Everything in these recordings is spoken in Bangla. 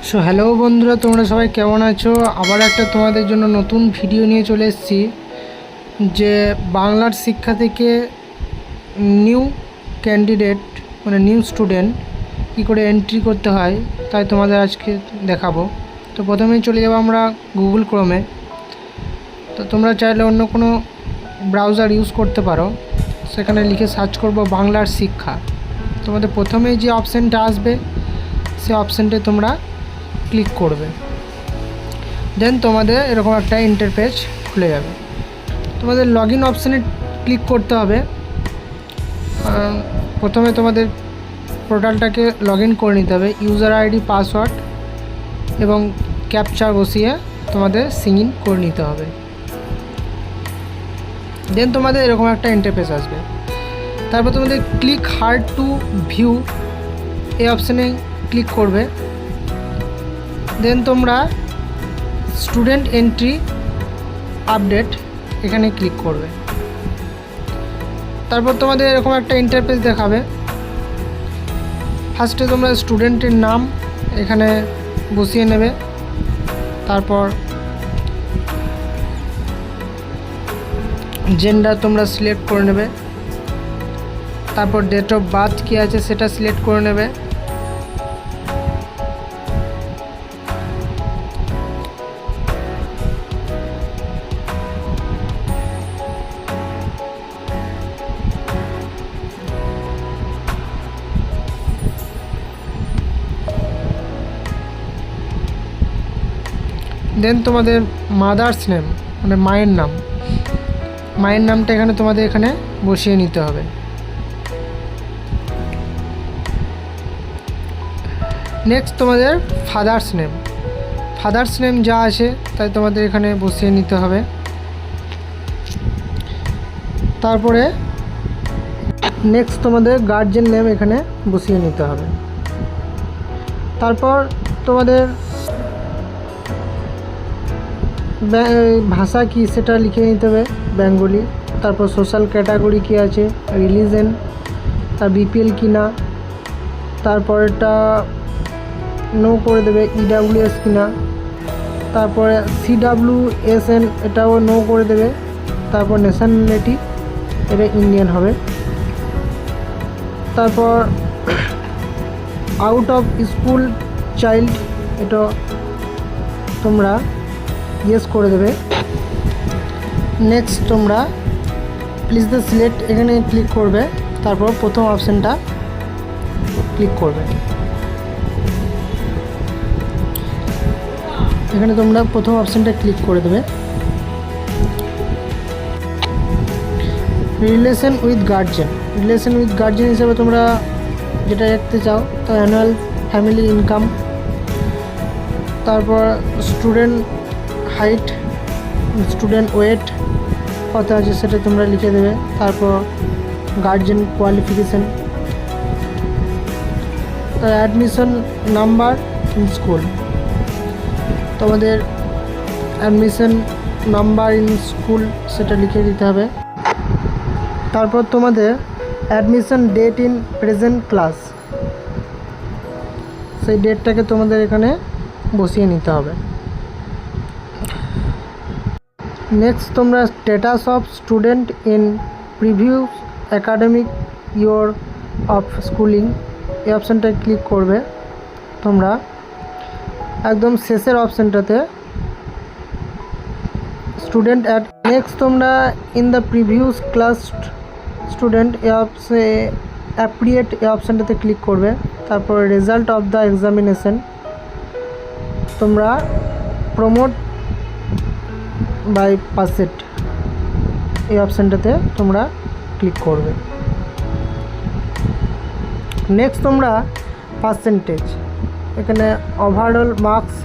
সো হ্যালো বন্ধুরা, তোমরা সবাই কেমন আছো? আবার একটা তোমাদের জন্য নতুন ভিডিও নিয়ে চলে এসেছি যে বাংলার শিক্ষা থেকে নিউ ক্যান্ডিডেট মানে নিউ স্টুডেন্ট কী করে এন্ট্রি করতে হয় তাই তোমাদের আজকে দেখাবো। তো প্রথমেই চলে যাবো আমরা গুগল ক্রোমে। তো তোমরা চাইলে অন্য কোনো ব্রাউজার ইউজ করতে পারো, সেখানে লিখে সার্চ করবো বাংলার শিক্ষা। তোমাদের প্রথমেই যে অপশানটা আসবে সেই অপশানটায় তোমরা ক্লিক করবে, দেন তোমাদের এরকম একটা ইন্টারফেস খুলে যাবে। তোমাদের লগ ইন অপশানে ক্লিক করতে হবে। প্রথমে তোমাদের পোর্টালটাকে লগ ইন করে নিতে হবে, ইউজার আইডি, পাসওয়ার্ড এবং ক্যাপচা বসিয়ে তোমাদের সিং ইন করে নিতে হবে। দেন তোমাদের এরকম একটা ইন্টারফেস আসবে। তারপর তোমাদের ক্লিক হার্ড টু ভিউ এই অপশানে ক্লিক করবে। দেন তোমরা স্টুডেন্ট এন্ট্রি আপডেট এখানে ক্লিক করবে। তারপর তোমাদের এরকম একটা ইন্টারফেস দেখাবে। ফার্স্টে তোমরা স্টুডেন্টের নাম এখানে বসিয়ে নেবে, তারপর জেন্ডার তোমরা সিলেক্ট করে নেবে, তারপর ডেট অফ বার্থ কী আছে সেটা সিলেক্ট করে নেবে। দেন তোমাদের মাদার্স নেম মানে মায়ের নামটা এখানে তোমাদের এখানে বসিয়ে নিতে হবে। নেক্সট তোমাদের ফাদার্স নেম যা আছে তাই তোমাদের এখানে বসিয়ে নিতে হবে। তারপরে নেক্সট তোমাদের গার্জিয়ান নেম এখানে বসিয়ে নিতে হবে। তারপর তোমাদের ভাষা কি সেটা লিখে নিতে হবে, বেঙ্গলি। তারপর সোশ্যাল ক্যাটাগরি কী আছে, রিলিজন, তার বিপিএল কি না, তারপরেরটা নো করে দেবে, ইডাব্লিউএস কি না, তারপরে সিডাব্লিউএসএন এটাও নো করে দেবে। তারপর ন্যাশনালিটি এটা ইন্ডিয়ান হবে। তারপর আউট অফ স্কুল চাইল্ড এটা তোমরা ইয়েস করে দেবে। নেক্সট তোমরা প্লিজ দ্য সিলেক্ট এখানে ক্লিক করবে, তারপর প্রথম অপশানটা ক্লিক করবে। এখানে তোমরা প্রথম অপশানটা ক্লিক করে দেবে। রিলেশন উইথ গার্জিয়ান হিসাবে তোমরা যেটা রাখতে চাও তো অ্যানুয়াল ফ্যামিলি ইনকাম, তারপর স্টুডেন্ট হাইট, স্টুডেন্ট ওয়েট কত আছে সেটা তোমরা লিখে দেবে। তারপর guardian qualification, admission number in school, তোমাদের অ্যাডমিশন নাম্বার ইন স্কুল সেটা লিখে দিতে হবে। তারপর তোমাদের admission date in present class, সেই ডেটটাকে তোমাদের এখানে বসিয়ে নিতে হবে। নেক্সট তোমরা status of student in previous academic year of schooling এই অপশানটায় ক্লিক করবে। তোমরা একদম শেষের অপশানটাতে স্টুডেন্ট অ্যাট নেক্সট তোমরা in the previous class student appropriate এই অপশানটাতে ক্লিক করবে। তারপর রেজাল্ট অফ দ্য এক্সামিনেশন তোমরা প্রমোট বাই পার্সেন্ট এই অপশানটাতে তোমরা ক্লিক করবে। নেক্সট তোমরা পার্সেন্টেজ এখানে ওভারঅল মার্কস,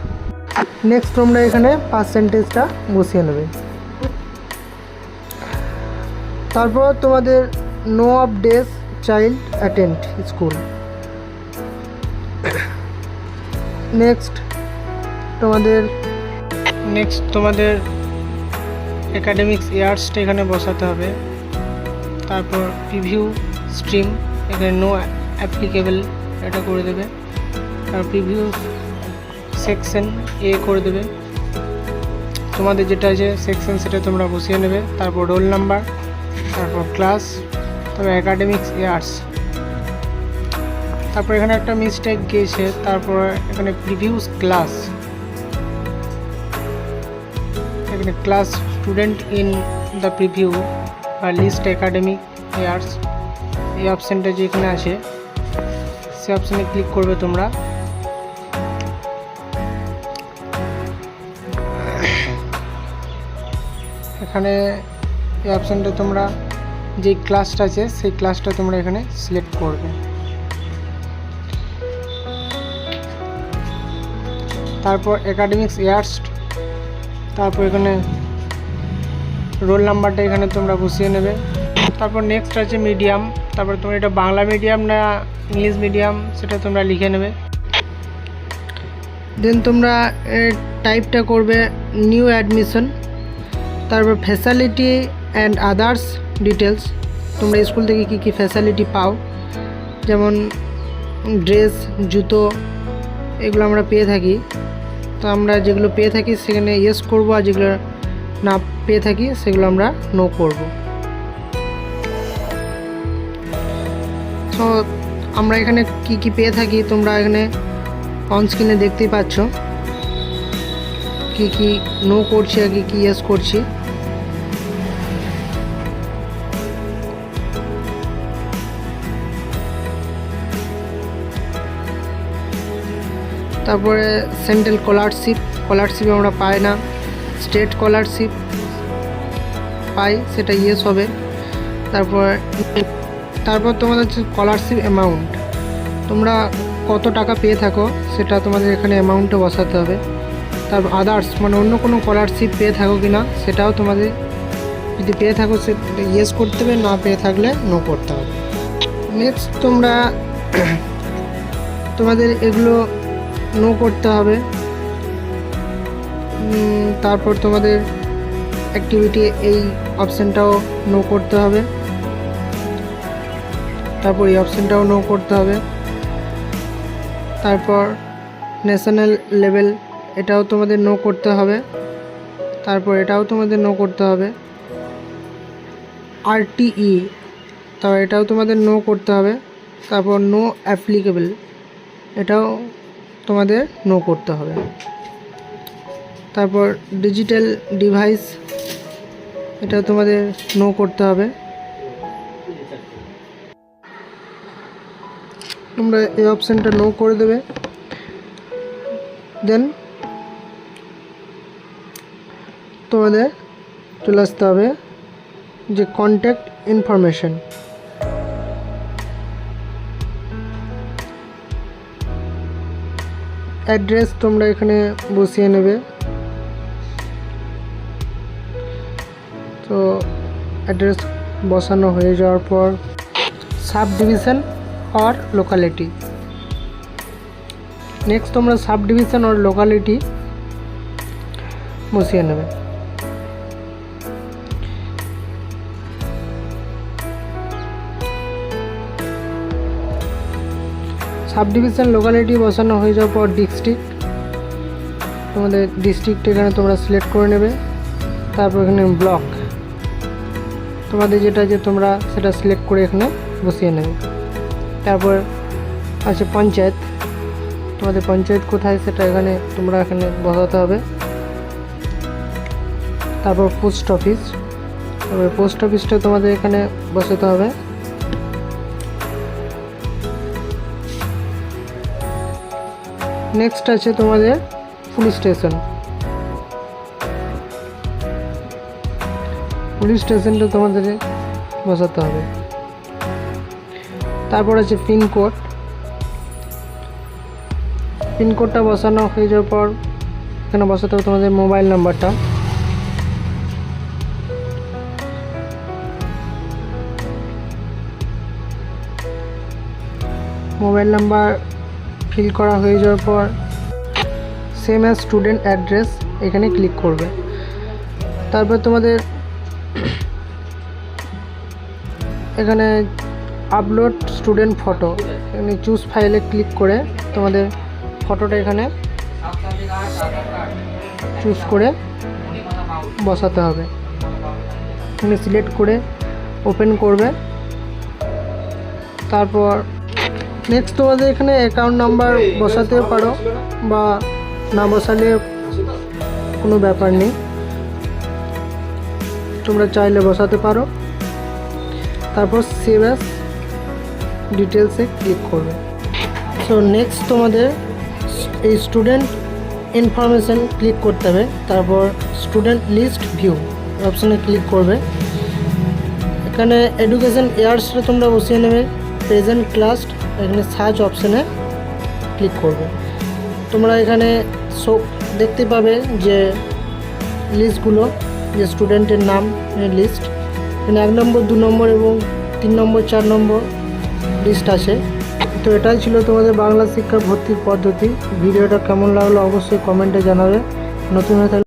নেক্সট তোমরা এখানে পার্সেন্টেজটা বসিয়ে নেবে। তারপর তোমাদের no of days child attend school. Next তোমাদের একাডেমিক্স ইয়ার্সটা এখানে বসাতে হবে। তারপর প্রিভিউ স্ট্রিম এখানে নো অ্যাপ্লিকেবল এটা করে দেবে। আর প্রিভিউ সেকশন এ করে দেবে, তোমাদের যেটা আছে সেকশন সেটা তোমরা বসিয়ে নেবে। তারপর রোল নাম্বার, তারপর ক্লাস, তারপর একাডেমিক্স ইয়ার্স। তারপর এখানে একটা মিস্টেক গিয়েছে, তারপর এখানে প্রিভিউস ক্লাস, এখানে class student in the preview বা লিস্ট একাডেমিক ইয়ার্স, এই অপশানটা যেখানে আছে সে অপশানে ক্লিক করবে তোমরা। এখানে এই অপশানটা তোমরা যে ক্লাসটা আছে সেই ক্লাসটা তোমরা এখানে সিলেক্ট করবে। তারপর একাডেমিক্স ইয়ার্স, তারপর এখানে রোল নাম্বারটা এখানে তোমরা বসিয়ে নেবে। তারপর নেক্সট আছে মিডিয়াম, তারপর তোমরা এটা বাংলা মিডিয়াম না ইংলিশ মিডিয়াম সেটা তোমরা লিখে নেবে। দেন তোমরা টাইপটা করবে নিউ অ্যাডমিশন। তারপর ফ্যাসিলিটি অ্যান্ড আদার্স ডিটেলস, তোমরা স্কুল থেকে কী কী ফ্যাসিলিটি পাও, যেমন ড্রেস, জুতো, এগুলো আমরা পেয়ে থাকি। তো আমরা যেগুলো পেয়ে থাকি সেখানে ইয়েস করব, আর যেগুলো না পেয়ে থাকি সেগুলো আমরা নো করব। তো আমরা এখানে কি কি পেয়ে থাকি তোমরা এখানে অন স্ক্রিনে দেখতেই পাচ্ছ, কি কি নো করছি আর কি কি ইয়েস করছি। তারপরে সেন্ট্রাল স্কলারশিপ আমরা পাই না, স্টেট স্কলারশিপ পাই, সেটা ইয়েস হবে। তারপর তোমাদের হচ্ছে স্কলারশিপ অ্যামাউন্ট, তোমরা কত টাকা পেয়ে থাকো সেটা তোমাদের এখানে অ্যামাউন্টে বসাতে হবে। তারপর আদার্স মানে অন্য কোনো স্কলারশিপ পেয়ে থাকো কি না সেটাও তোমাদের, যদি পেয়ে থাকো সে ইয়েস করতে হবে, না পেয়ে থাকলে নো করতে হবে। নেক্সট তোমরা তোমাদের এগুলো নো করতে হবে। তারপর তোমাদের অ্যাক্টিভিটি এই অপশানটাও নো করতে হবে, তারপর এই অপশানটাও নো করতে হবে। তারপর ন্যাশনাল লেভেল, এটাও তোমাদের নো করতে হবে। তারপর এটাও তোমাদের নো করতে হবে। RTE, তো এটাও তোমাদের নো করতে হবে। তারপর নো অ্যাপ্লিকেবল, এটাও তোমাদের নো করতে হবে। তারপর ডিজিটাল ডিভাইস, এটা তোমাদের নো করতে হবে। তোমরা এই অপশানটা নো করে দেবে। দেন তোমাদের চলে আসতে হবে যে কন্ট্যাক্ট ইনফরমেশন, অ্যাড্রেস তোমরা এখানে বসিয়ে নেবে। তো অ্যাড্রেস বসানো হয়ে যাওয়ার পর সাব ডিভিশন और লোকালিটি, নেক্সট তোমরা সাব ডিভিশন और লোকালিটি বসিয়ে নেবে। সাব ডিভিশন লোকালিটি বসানো হয়ে যাওয়ার পর ডিস্ট্রিক্ট, তোমাদের ডিস্ট্রিক্ট এখানে তোমরা সিলেক্ট করে নেবে। তারপর এখানে ব্লক, তোমাদের যেটা যে তোমরা সেটা সিলেক্ট করে এখানে বসিয়ে নেবে। তারপর আছে পঞ্চায়েত, তোমাদের পঞ্চায়েত কোথায় সেটা এখানে তোমরা এখানে বসাতে হবে। তারপর পোস্ট অফিস, তারপর পোস্ট অফিসটা তোমাদের এখানে বসাতে হবে। নেক্সট আছে তোমাদের পুলিশ স্টেশন, পুলিশ স্টেশনটা তোমাদের বসাতে হবে। তারপর আছে পিনকোড, পিনকোডটা বসানো হয়ে যাওয়ার পর এখানে বসাতে হবে তোমাদের মোবাইল নাম্বারটা। মোবাইল নাম্বার ফিল করা হয়ে যাওয়ার পর সেম অ্যাজ স্টুডেন্ট অ্যাড্রেস এখানে ক্লিক করবে। তারপর তোমাদের এখানে আপলোড স্টুডেন্ট ফটো, এখানে চুজ ফাইলে ক্লিক করে তোমাদের ফটোটা এখানে চুজ করে বসাতে হবে। তুমি সিলেক্ট করে ওপেন করবে। তারপর নেক্সট তোমাদের এখানে অ্যাকাউন্ট নাম্বার বসাতে পারো বা না বসালে কোনো ব্যাপার নেই, তোমরা চাইলে বসাতে পারো। তারপর সেভ অ্যাজ ডিটেলসে ক্লিক করবে। সো নেক্সট তোমাদের এই স্টুডেন্ট ইনফরমেশান ক্লিক করতে হবে। তারপর স্টুডেন্ট লিস্ট ভিউ অপশানে ক্লিক করবে। এখানে এডুকেশন ইয়ার্সটা তোমরা বসিয়ে নেবে, প্রেজেন্ট ক্লাস। এখানে সার্চ অপশানে ক্লিক করবে। তোমরা এখানে সব দেখতে পাবে যে লিস্টগুলো, যে স্টুডেন্টের নাম লিস্ট। এখানে 1 নম্বর 2 নম্বর এবং 3 নম্বর 4 নম্বর লিস্ট আছে। তো এটাই ছিল তোমাদের বাংলা শিক্ষা ভর্তির পদ্ধতি। ভিডিওটা কেমন লাগলো অবশ্যই কমেন্টে জানাবে। নতুন হয়ে থাকলে